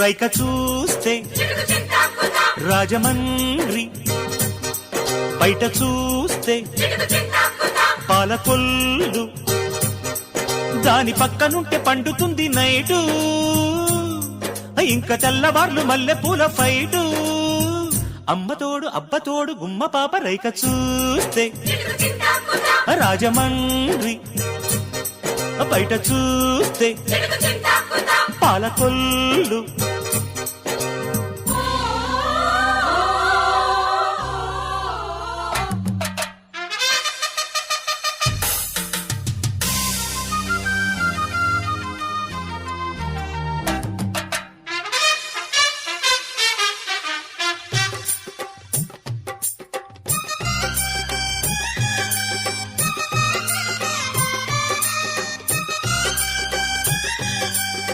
రైక చూస్తే రాజమండ్రి, బయట చూస్తే పాలకొల్లు, దాని పక్కనుంటే పండుతుంది నైటు, ఇంకా తెల్లవార్లు మల్లెపూల ఫైటు. అమ్మతోడు అబ్బతోడు గుమ్మ పాప రైక చూస్తే రాజమండ్రి, బయట చూస్తే పాలకొల్లు.